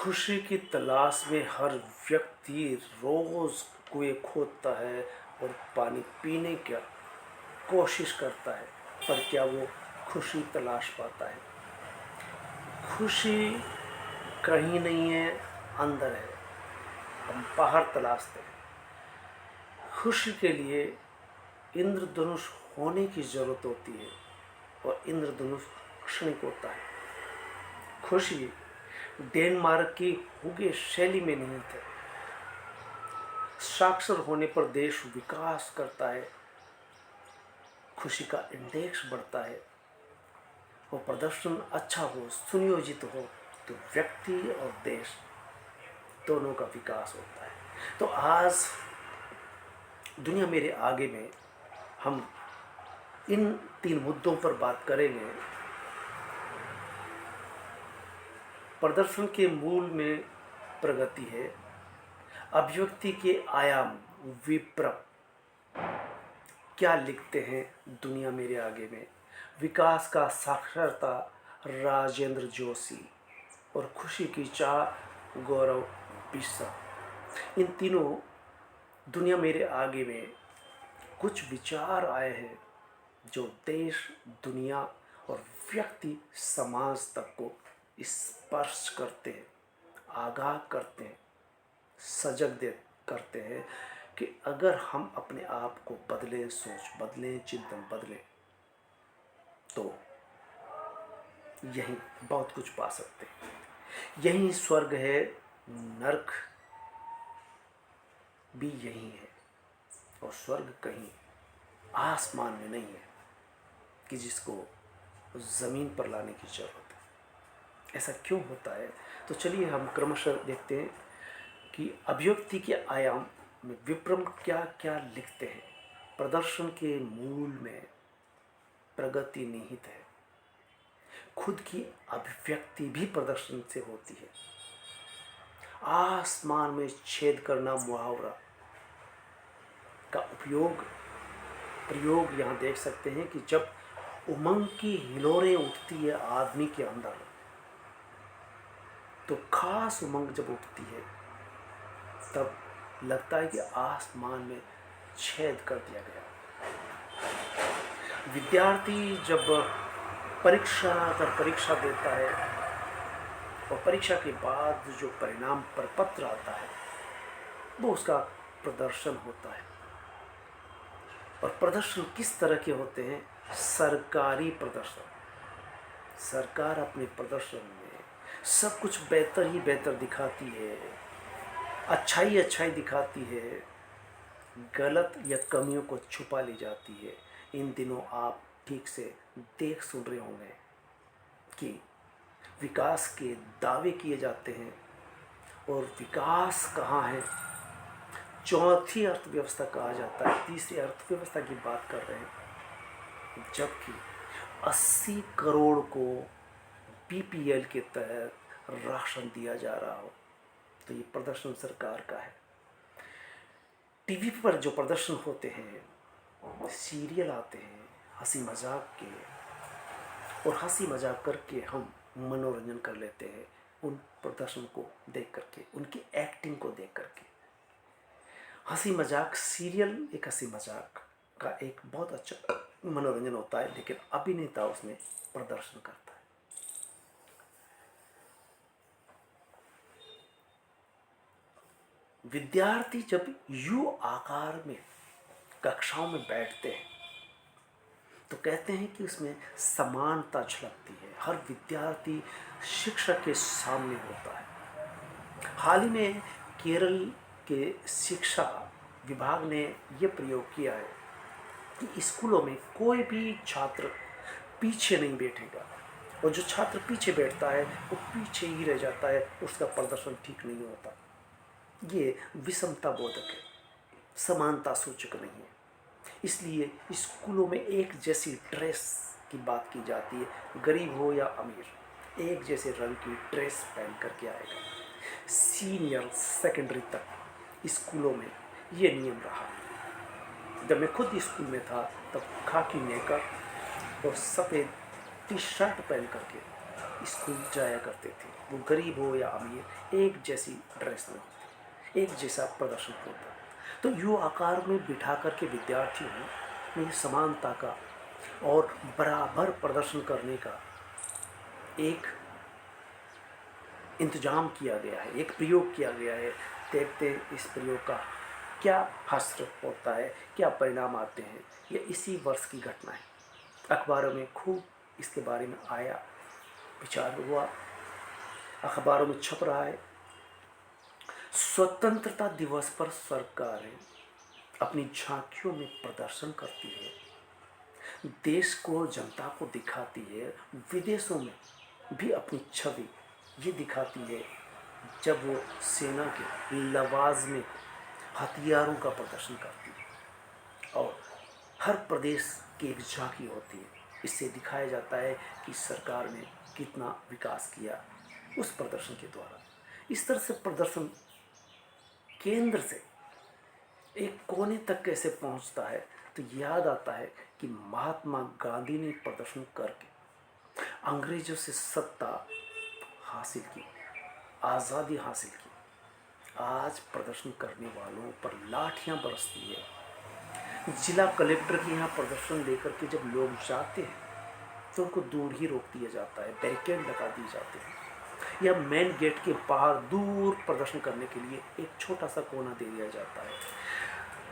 खुशी की तलाश में हर व्यक्ति रोज कुएं खोदता है और पानी पीने की कोशिश करता है, पर क्या वो खुशी तलाश पाता है? खुशी कहीं नहीं है, अंदर है। हम बाहर तलाशते हैं। खुशी के लिए इंद्रधनुष होने की जरूरत होती है, और इंद्रधनुष क्षणिक होता है। खुशी डेनमार्क की हुगे शैली में नहीं है। साक्षर होने पर देश विकास करता है, खुशी का इंडेक्स बढ़ता है। वो प्रदर्शन अच्छा हो, सुनियोजित हो, तो व्यक्ति और देश दोनों का विकास होता है। तो आज दुनिया मेरे आगे में हम इन 3 मुद्दों पर बात करेंगे। प्रदर्शन के मूल में प्रगति है, अभिव्यक्ति के आयाम विप्रम, क्या लिखते हैं दुनिया मेरे आगे में, विकास का साक्षरता राजेंद्र जोशी, और खुशी की चाह गौरव बिस्सा। इन तीनों दुनिया मेरे आगे में कुछ विचार आए हैं जो देश, दुनिया और व्यक्ति समाज तक को स्पर्श करते हैं, आगाह करते हैं, सजग दे करते हैं कि अगर हम अपने आप को बदलें, सोच बदलें, चिंतन बदलें, तो यही बहुत कुछ पा सकते हैं। यही स्वर्ग है, नरक भी यही है, और स्वर्ग कहीं आसमान में नहीं है कि जिसको ज़मीन पर लाने की ज़रूरत है। ऐसा क्यों होता है? तो चलिए हम क्रमशः देखते हैं कि अभिव्यक्ति के आयाम में विक्रम क्या क्या लिखते हैं। प्रदर्शन के मूल में प्रगति निहित है। खुद की अभिव्यक्ति भी प्रदर्शन से होती है। आसमान में छेद करना मुहावरा का प्रयोग यहाँ देख सकते हैं कि जब उमंग की हिलोरें उठती है आदमी के अंदर, तो खास उमंग जब उठती है तब लगता है कि आसमान में छेद कर दिया गया। विद्यार्थी जब परीक्षा पर परीक्षा देता है और परीक्षा के बाद जो परिणाम प्रपत्र आता है वो उसका प्रदर्शन होता है। और प्रदर्शन किस तरह के होते हैं? सरकारी प्रदर्शन। सरकार अपने प्रदर्शन में सब कुछ बेहतर ही बेहतर दिखाती है, अच्छाई दिखाती है, गलत या कमियों को छुपा ली जाती है। इन दिनों आप ठीक से देख सुन रहे होंगे कि विकास के दावे किए जाते हैं, और विकास कहाँ है? चौथी अर्थव्यवस्था कहा जाता है, तीसरी अर्थव्यवस्था की बात कर रहे हैं, जबकि 80 करोड़ को बीपीएल के तहत राशन दिया जा रहा हो। तो ये प्रदर्शन सरकार का है। टीवी पर जो प्रदर्शन होते हैं, सीरियल आते हैं हंसी मजाक के, और हंसी मजाक करके हम मनोरंजन कर लेते हैं उन प्रदर्शन को देख करके, उनकी एक्टिंग को देख करके। हंसी मजाक सीरियल एक हंसी मजाक का एक बहुत अच्छा मनोरंजन होता है, लेकिन अभिनेता उसमें प्रदर्शन करता है। विद्यार्थी जब यू आकार में कक्षाओं में बैठते हैं तो कहते हैं कि उसमें समानता झलकती है। हर विद्यार्थी शिक्षक के सामने होता है। हाल ही में केरल के शिक्षा विभाग ने यह प्रयोग किया है कि स्कूलों में कोई भी छात्र पीछे नहीं बैठेगा, और जो छात्र पीछे बैठता है वो पीछे ही रह जाता है, उसका प्रदर्शन ठीक नहीं होता। ये विषमता बोधक है, समानता सूचक नहीं है। इसलिए स्कूलों में एक जैसी ड्रेस की बात की जाती है। गरीब हो या अमीर, एक जैसे रंग की ड्रेस पहन करके आएगा। सीनियर सेकेंडरी तक स्कूलों में ये नियम रहा। जब मैं खुद स्कूल में था तब खाकी नेकर और सफ़ेद टी शर्ट पहन करके स्कूल जाया करते थे, वो गरीब हो या अमीर, एक जैसी ड्रेस में होते, एक जैसा प्रदर्शन होता। तो यू आकार में बिठा करके विद्यार्थियों में समानता का और बराबर प्रदर्शन करने का एक इंतजाम किया गया है, एक प्रयोग किया गया है। देखते इस प्रयोग का क्या हश्र होता है, क्या परिणाम आते हैं। ये इसी वर्ष की घटना है। अखबारों में खूब इसके बारे में आया, विचार हुआ, अखबारों में छप रहा है। स्वतंत्रता दिवस पर सरकारें अपनी झांकियों में प्रदर्शन करती है, देश को, जनता को दिखाती है। विदेशों में भी अपनी छवि ये दिखाती है जब वो सेना के लवाज़ हथियारों का प्रदर्शन करती है, और हर प्रदेश की एक झांकी होती है। इससे दिखाया जाता है कि सरकार ने कितना विकास किया उस प्रदर्शन के द्वारा। इस तरह से प्रदर्शन केंद्र से एक कोने तक कैसे पहुंचता है, तो याद आता है कि महात्मा गांधी ने प्रदर्शन करके अंग्रेजों से सत्ता हासिल की, आज़ादी हासिल की। आज प्रदर्शन करने वालों पर लाठियां बरसती है। जिला कलेक्टर के यहाँ प्रदर्शन लेकर के जब लोग जाते हैं तो उनको दूर ही रोक दिया जाता है, बैरिकेड लगा दिए जाते हैं, या मेन गेट के बाहर दूर प्रदर्शन करने के लिए एक छोटा सा कोना दे दिया जाता है।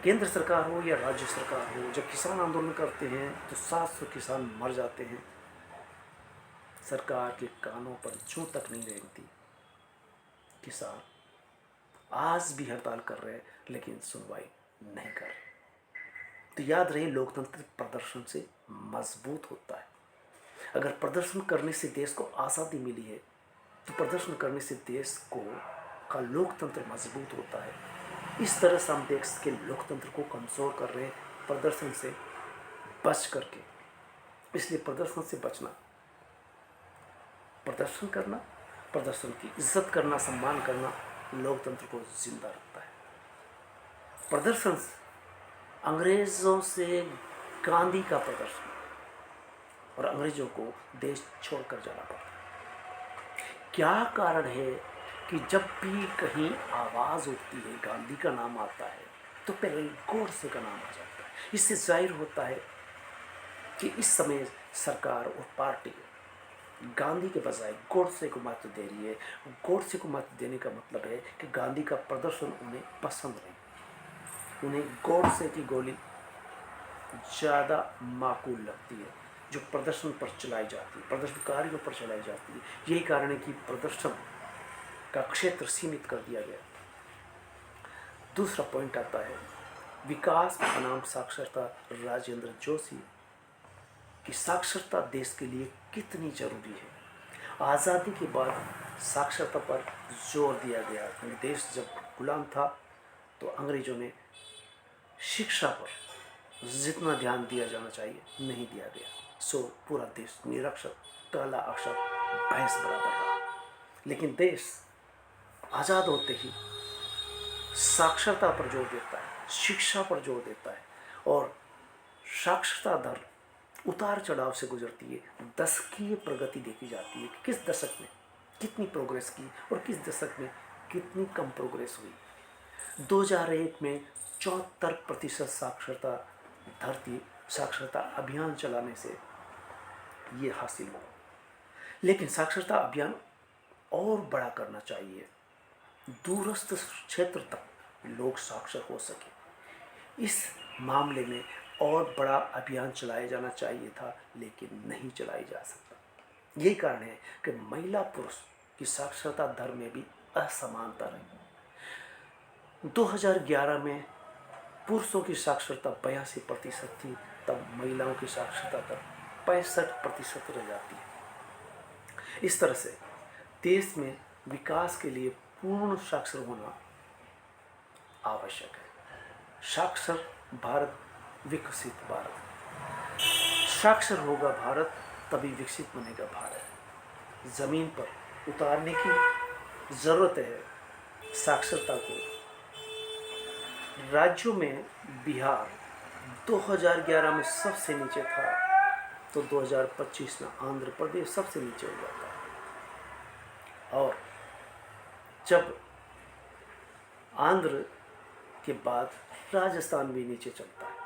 केंद्र सरकार हो या राज्य सरकार हो, जब किसान आंदोलन करते हैं तो 700 किसान मर जाते हैं। सरकार के कानों पर जूं तक नहीं रेंगती। किसान आज भी हड़ताल कर रहे हैं, लेकिन सुनवाई नहीं कर रहे। तो याद रहे, लोकतंत्र प्रदर्शन से मजबूत होता है। अगर प्रदर्शन करने से देश को आज़ादी मिली है, तो प्रदर्शन करने से देश को का लोकतंत्र मजबूत होता है। इस तरह से हम देश के लोकतंत्र को कमज़ोर कर रहे हैं प्रदर्शन से बच करके। इसलिए प्रदर्शन से बचना, प्रदर्शन करना, प्रदर्शन की इज्जत करना, सम्मान करना लोकतंत्र को जिंदा रखता है। प्रदर्शन अंग्रेज़ों से गांधी का प्रदर्शन, और अंग्रेज़ों को देश छोड़कर जाना पड़ा। क्या कारण है कि जब भी कहीं आवाज़ उठती है, गांधी का नाम आता है, तो पहले गोडसे का नाम आ जाता है। इससे जाहिर होता है कि इस समय सरकार और पार्टी गांधी के बजाय गोडसे को महत्व दे रही है। गोडसे को महत्व देने का मतलब है कि गांधी का प्रदर्शन उन्हें पसंद नहीं, उन्हें गोडसे की गोली ज़्यादा माकूल लगती है, जो प्रदर्शन पर चलाई जाती है, प्रदर्शनकारियों पर चलाई जाती है। यही कारण है कि प्रदर्शन का क्षेत्र सीमित कर दिया गया। दूसरा पॉइंट आता है विकास बनाम साक्षरता। राजेंद्र जोशी कि साक्षरता देश के लिए कितनी जरूरी है। आज़ादी के बाद साक्षरता पर जोर दिया गया। देश जब गुलाम था तो अंग्रेजों ने शिक्षा पर जितना ध्यान दिया जाना चाहिए नहीं दिया गया, सो पूरा देश निरक्षर, काला अक्षर, भैंस बराबर रहा। लेकिन देश आज़ाद होते ही साक्षरता पर जोर देता है, शिक्षा पर जोर देता है, और साक्षरता दर उतार चढ़ाव से गुजरती है। दशकीय प्रगति देखी जाती है कि किस दशक में कितनी प्रोग्रेस की और किस दशक में कितनी कम प्रोग्रेस हुई। 2001 में 74% साक्षरता दर थी, साक्षरता अभियान चलाने से ये हासिल हुआ। लेकिन साक्षरता अभियान और बड़ा करना चाहिए, दूरस्थ क्षेत्र तक लोग साक्षर हो सके। इस मामले में और बड़ा अभियान चलाया जाना चाहिए था, लेकिन नहीं चलाई जा सकता। यही कारण है कि महिला पुरुष की साक्षरता दर में भी असमानता रही। 2011 में पुरुषों की साक्षरता 82% थी, तब महिलाओं की साक्षरता दर 65% रह जाती है। इस तरह से देश में विकास के लिए पूर्ण साक्षर होना आवश्यक है। साक्षर भारत, विकसित भारत। साक्षर होगा भारत तभी विकसित बनेगा भारत। ज़मीन पर उतारने की ज़रूरत है साक्षरता को। राज्यों में बिहार 2011 में सबसे नीचे था, तो 2025 में आंध्र प्रदेश सबसे नीचे हो जाता है। और जब आंध्र के बाद राजस्थान भी नीचे चलता है।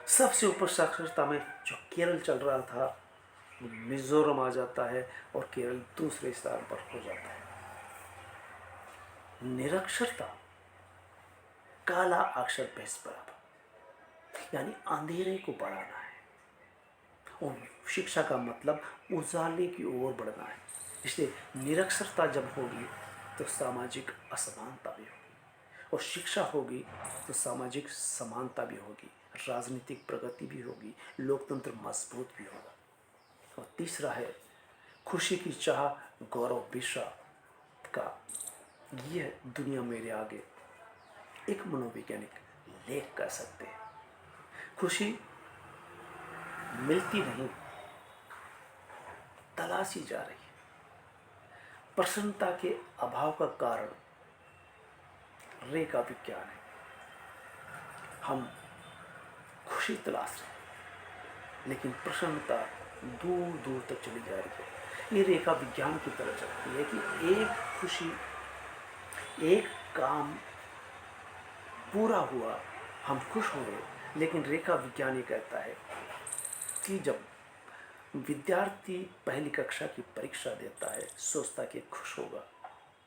सबसे ऊपर साक्षरता में जो केरल चल रहा था वो मिजोरम आ जाता है और केरल दूसरे स्थान पर हो जाता है। निरक्षरता, काला अक्षर बेस बराबर, यानी अंधेरे को बढ़ाना है और शिक्षा का मतलब उजाले की ओर बढ़ना है। इसलिए निरक्षरता जब होगी तो सामाजिक असमानता भी होगी और शिक्षा होगी तो सामाजिक समानता भी होगी, राजनीतिक प्रगति भी होगी, लोकतंत्र मजबूत भी होगा। और तीसरा है खुशी की चाह, गौरव बिश्रा का यह दुनिया मेरे आगे एक मनोवैज्ञानिक लेख कह सकते हैं। खुशी मिलती नहीं, तलाशी जा रही है। प्रसन्नता के अभाव का कारण रेखा विज्ञान है। हम खुशी तलाश रहे हैं लेकिन प्रसन्नता दूर दूर तक चली जा रही है। ये रेखा विज्ञान की तरह चलती है कि एक खुशी, एक काम पूरा हुआ, हम खुश हुए, लेकिन रेखा विज्ञान ये कहता है कि जब विद्यार्थी पहली कक्षा की परीक्षा देता है सोचता है कि खुश होगा,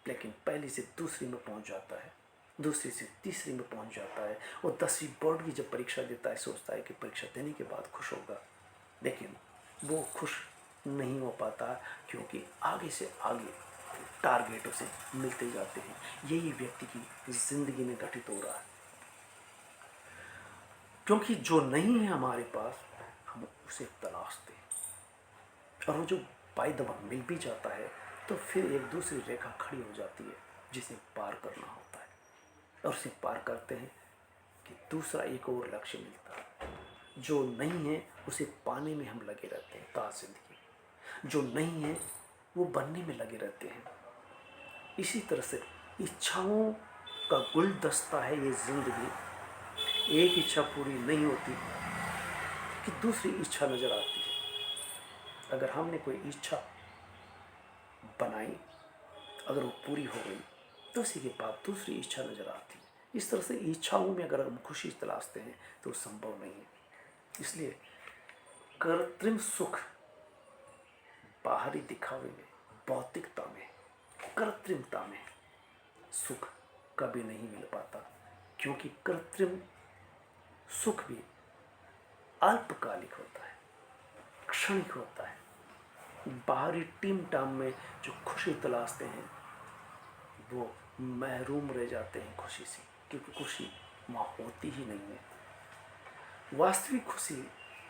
लेकिन पहली से दूसरी में पहुंच जाता है, दूसरी से तीसरी में पहुंच जाता है और 10वीं बोर्ड की जब परीक्षा देता है सोचता है कि परीक्षा देने के बाद खुश होगा, लेकिन वो खुश नहीं हो पाता क्योंकि आगे से आगे टारगेट उसे मिलते जाते हैं। यही व्यक्ति की जिंदगी में घटित हो रहा है, क्योंकि जो नहीं है हमारे पास हम उसे तलाशते हैं और वो जो बाय द वे मिल भी जाता है तो फिर एक दूसरी रेखा खड़ी हो जाती है जिसे पार करना होता है और उसे पार करते हैं कि दूसरा एक और लक्ष्य मिलता है। जो नहीं है उसे पाने में हम लगे रहते हैं ता जिंदगी, जो नहीं है वो बनने में लगे रहते हैं। इसी तरह से इच्छाओं का गुलदस्ता है ये जिंदगी। एक इच्छा पूरी नहीं होती कि दूसरी इच्छा नजर आती है। अगर हमने कोई इच्छा बनाई, अगर वो पूरी हो गई तो उसी के बाद दूसरी इच्छा नजर आती है। इस तरह से इच्छाओं में अगर हम खुशी तलाशते हैं तो संभव नहीं है। इसलिए कृत्रिम सुख, बाहरी दिखावे में, भौतिकता में, कृत्रिमता में सुख कभी नहीं मिल पाता, क्योंकि कृत्रिम सुख भी अल्पकालिक होता है, क्षणिक होता है। बाहरी टीम टाम में जो खुशी तलाशते हैं वो महरूम रह जाते हैं खुशी से, क्योंकि खुशी वहाँ होती ही नहीं है। वास्तविक खुशी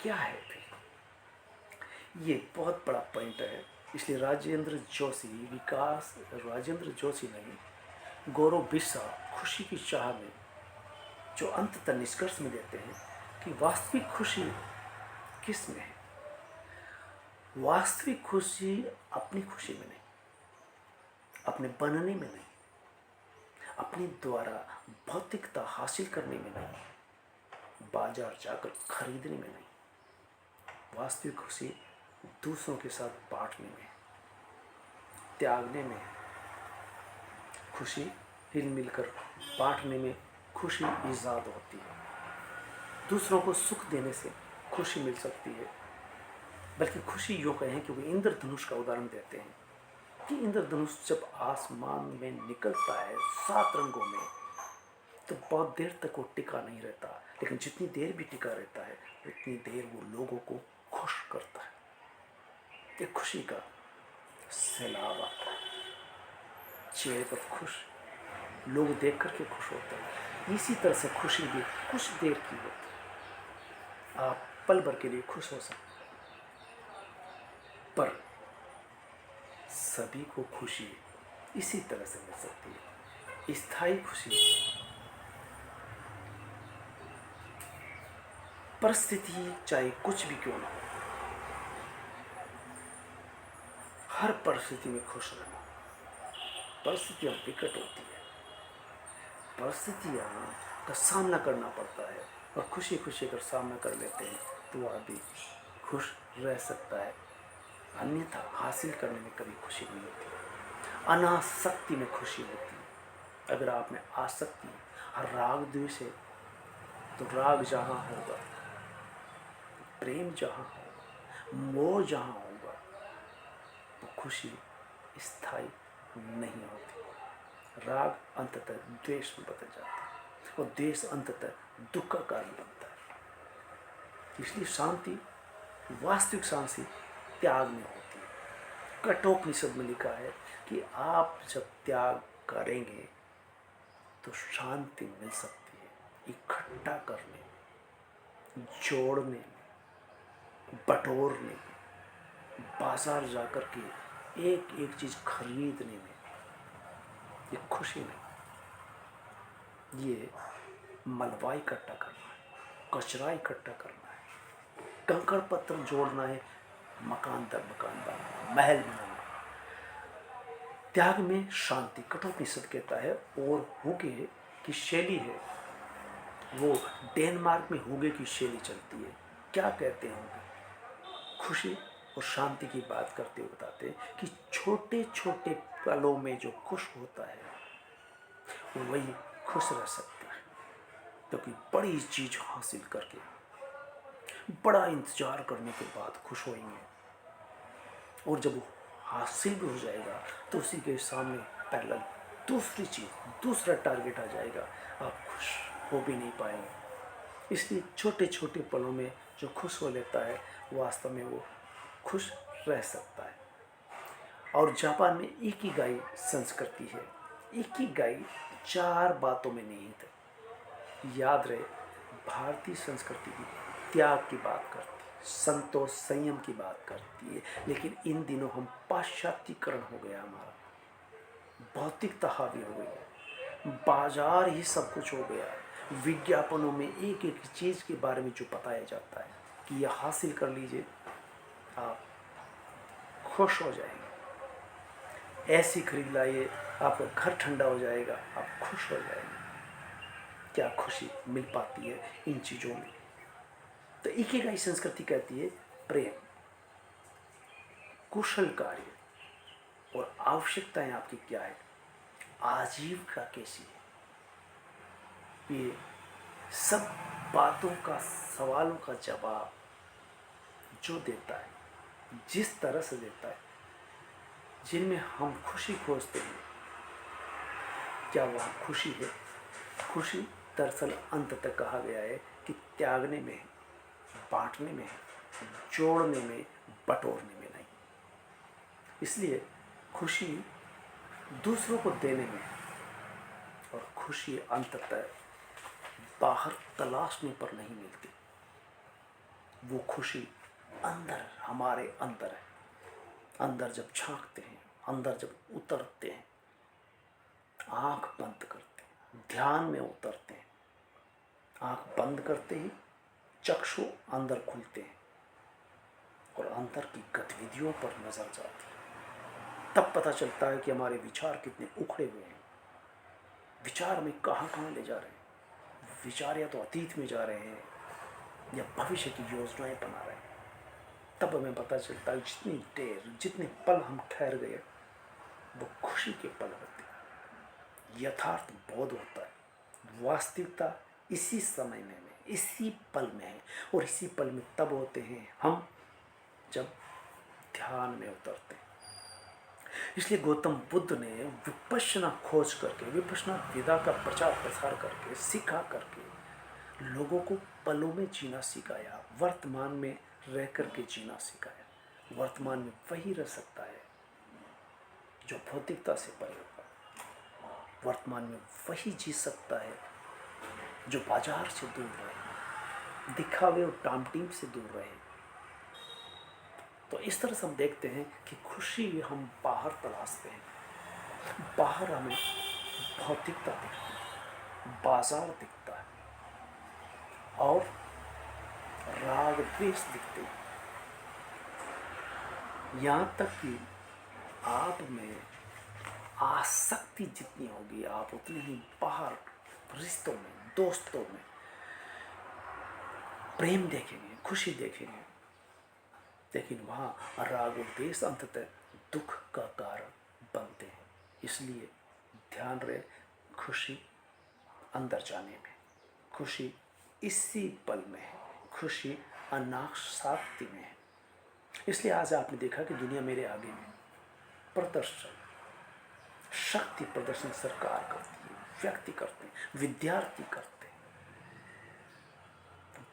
क्या है फिर? ये बहुत बड़ा पॉइंट है। इसलिए राजेंद्र जोशी नहीं, गौरव बिस्सा खुशी की चाह में जो अंततः निष्कर्ष में देते हैं कि वास्तविक खुशी किस में है। वास्तविक खुशी अपनी खुशी में नहीं, अपने बनने में नहीं, अपने द्वारा भौतिकता हासिल करने में नहीं, बाजार जाकर खरीदने में नहीं। वास्तविक खुशी दूसरों के साथ बांटने में, त्यागने में। खुशी हिल मिलकर बांटने में खुशी ईजाद होती है। दूसरों को सुख देने से खुशी मिल सकती है। बल्कि खुशी यूँ कहें कि वो इंद्रधनुष का उदाहरण देते हैं कि इंद्रधनुष जब आसमान में निकलता है 7 रंगों में तो बहुत देर तक वो टिका नहीं रहता, लेकिन जितनी देर भी टिका रहता है उतनी देर वो लोगों को खुश करता है। एक खुशी का सैलाब आता है, चेहरे पर खुश, लोग देख करके खुश होते हैं। इसी तरह से खुशी भी कुछ देर की होती है। आप पल भर के लिए खुश हो सकते हैं, पर सभी को खुशी इसी तरह से मिल सकती है। स्थायी खुशी परिस्थिति चाहे कुछ भी क्यों ना हो, हर परिस्थिति में खुश रहना। परिस्थितियाँ विकट होती है, परिस्थितियाँ का सामना करना पड़ता है, और खुशी खुशी अगर सामना कर लेते हैं तो आदमी खुश रह सकता है। अन्यथा हासिल करने में कभी खुशी नहीं होती। अनासक्ति में खुशी होती है। अगर आप में आसक्ति और राग द्वेष है तो राग जहाँ होगा, प्रेम जहाँ होगा, मोह जहाँ होगा, वो खुशी स्थायी नहीं होती। राग अंततः द्वेष में बदल जाता है और द्वेष अंततः दुख का कारण बनता है। इसलिए शांति, वास्तविक शांति त्याग में होती है। कठोपनिषद में लिखा है कि आप जब त्याग करेंगे तो शांति मिल सकती है। इकट्ठा करने, जोड़ने में, बटोरने में, बाजार जाकर के एक एक चीज खरीदने में ये खुशी नहीं। ये मलबा इकट्ठा करना है, कचरा इकट्ठा करना है, कंकड़ पत्थर जोड़ना है, मकान दर मकान बनाना, महल बनाना। त्याग में शांति, कठोपनिषद कहता है। और हुगे की शैली है, वो डेनमार्क में हुगे की शैली चलती है। क्या कहते हैं हुगे? खुशी और शांति की बात करते हुए बताते हैं कि छोटे छोटे पलों में जो खुश होता है वही खुश रह सकता है, क्योंकि बड़ी चीज हासिल करके बड़ा इंतजार करने के बाद खुश होंगे, और जब वो हासिल भी हो जाएगा तो उसी के सामने पैरेलल दूसरी चीज, दूसरा टारगेट आ जाएगा, आप खुश हो भी नहीं पाएंगे। इसलिए छोटे छोटे पलों में जो खुश हो लेता है वास्तव में वो खुश रह सकता है। और जापान में इकिगाई संस्कृति है। इकिगाई 4 बातों में निहित है। याद रहे, भारतीय संस्कृति की त्याग की बात करती है, संतोष संयम की बात करती है, लेकिन इन दिनों हम पाश्चात्यकरण हो गया, हमारा भौतिकता हावी हो गई है, बाजार ही सब कुछ हो गया है। विज्ञापनों में एक एक चीज के बारे में जो बताया जाता है कि यह हासिल कर लीजिए, आप खुश हो जाएंगे, ऐसी खरीद लाइए आपका घर ठंडा हो जाएगा, आप खुश हो जाएंगे। क्या खुशी मिल पाती है इन चीजों में? तो इकिगाई संस्कृति कहती है प्रेम, कुशल कार्य और आवश्यकताएं आपकी क्या है, आजीविका कैसी है, ये सब बातों का, सवालों का जवाब जो देता है, जिस तरह से देता है, जिनमें हम खुशी खोजते हैं, क्या वह खुशी है? खुशी दरअसल अंततः कहा गया है कि त्यागने में है, बांटने में है, जोड़ने में, बटोरने में नहीं। इसलिए खुशी दूसरों को देने में है, और खुशी अंततः बाहर तलाशने पर नहीं मिलती। वो खुशी अंदर, हमारे अंदर है। अंदर जब झांकते हैं, अंदर जब उतरते हैं, आंख बंद करते हैं, ध्यान में उतरते हैं, आंख बंद करते ही चक्षु अंदर खुलते हैं और अंदर की गतिविधियों पर नजर जाती है। तब पता चलता है कि हमारे विचार कितने उखड़े हुए हैं, विचार में कहाँ कहाँ ले जा रहे हैं। विचार या तो अतीत में जा रहे हैं या भविष्य की योजनाएं बना रहे हैं। तब हमें पता चलता है जितनी देर, जितने पल हम ठहर गए वो खुशी के पल होते हैं। यथार्थ बोध होता है, वास्तविकता इसी समय में, इसी पल में है। और इसी पल में तब होते हैं हम जब ध्यान में उतरते हैं। इसलिए गौतम बुद्ध ने विपश्यना खोज करके, विपश्यना विधा का प्रचार प्रसार करके, सिखा करके लोगों को पलों में जीना सिखाया, वर्तमान में रह करके जीना सिखाया। वर्तमान में वही रह सकता है जो भौतिकता से परे होगा। वर्तमान में वही जी सकता है जो बाजार से दूर रहे, दिखावे और टामटीम से दूर रहे। तो इस तरह से हम देखते हैं कि खुशी हम बाहर तलाशते हैं। बाहर हमें भौतिकता दिखती है, बाजार दिखता है और राग द्वेष दिखते हैं। यहाँ तक कि आप में आसक्ति जितनी होगी, आप उतनी ही बाहर रिश्तों में, दोस्तों में प्रेम देखेंगे, खुशी देखेंगे। लेकिन वहाँ राग और द्वेष अंततः दुख का कारण बनते हैं। इसलिए ध्यान रहे, खुशी अंदर जाने में, खुशी इसी पल में है, खुशी अनासक्ति में है। इसलिए आज आपने देखा कि दुनिया मेरे आगे में प्रदर्शन, शक्ति प्रदर्शन सरकार करती है, व्यक्ति करते हैं, विद्यार्थी करते हैं।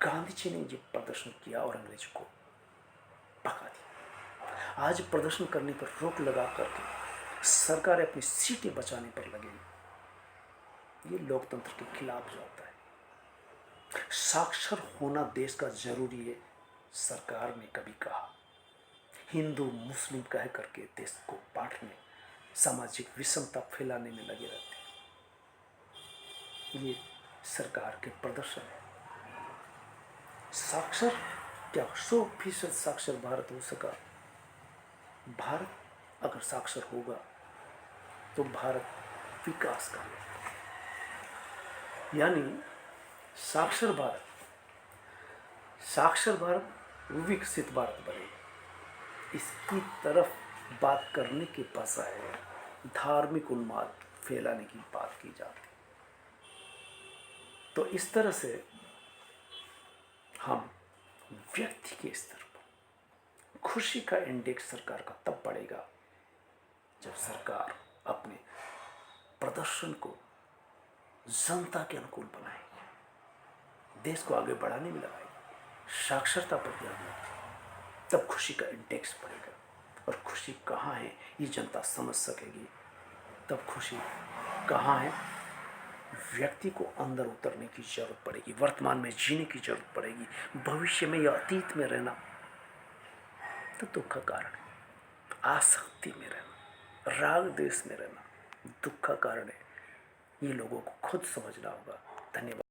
गांधी जी ने ये प्रदर्शन किया और अंग्रेज को भगा दिया। आज प्रदर्शन करने पर रोक लगा करके सरकार अपनी सीटें बचाने पर लगे। ये लोकतंत्र के खिलाफ जाता है। साक्षर होना देश का जरूरी है, सरकार ने कभी कहा। हिंदू मुस्लिम कह करके देश को बांटने, सामाजिक विषमता फैलाने में लगे रहते हैं। ये सरकार के प्रदर्शन है। साक्षर क्या 100% साक्षर भारत हो सका? भारत अगर साक्षर होगा तो भारत विकास करेगा। यानी साक्षर भारत विकसित भारत बनेगा। इसकी तरफ बात करने के बजाय धार्मिक उन्माद फैलाने की बात की जाती। तो इस तरह से हम व्यक्ति के स्तर पर खुशी का इंडेक्स सरकार का तब बढ़ेगा जब सरकार अपने प्रदर्शन को जनता के अनुकूल बनाएगी, देश को आगे बढ़ाने में लगाएगी, साक्षरता पर ध्यान देगी। तब खुशी का इंडेक्स बढ़ेगा। और खुशी कहाँ है ये जनता समझ सकेगी। तब खुशी कहाँ है, व्यक्ति को अंदर उतरने की जरूरत पड़ेगी, वर्तमान में जीने की जरूरत पड़ेगी। भविष्य में या अतीत में रहना तो दुख का कारण है। आसक्ति में रहना, राग देश में रहना दुख का कारण है। ये लोगों को खुद समझना होगा। धन्यवाद।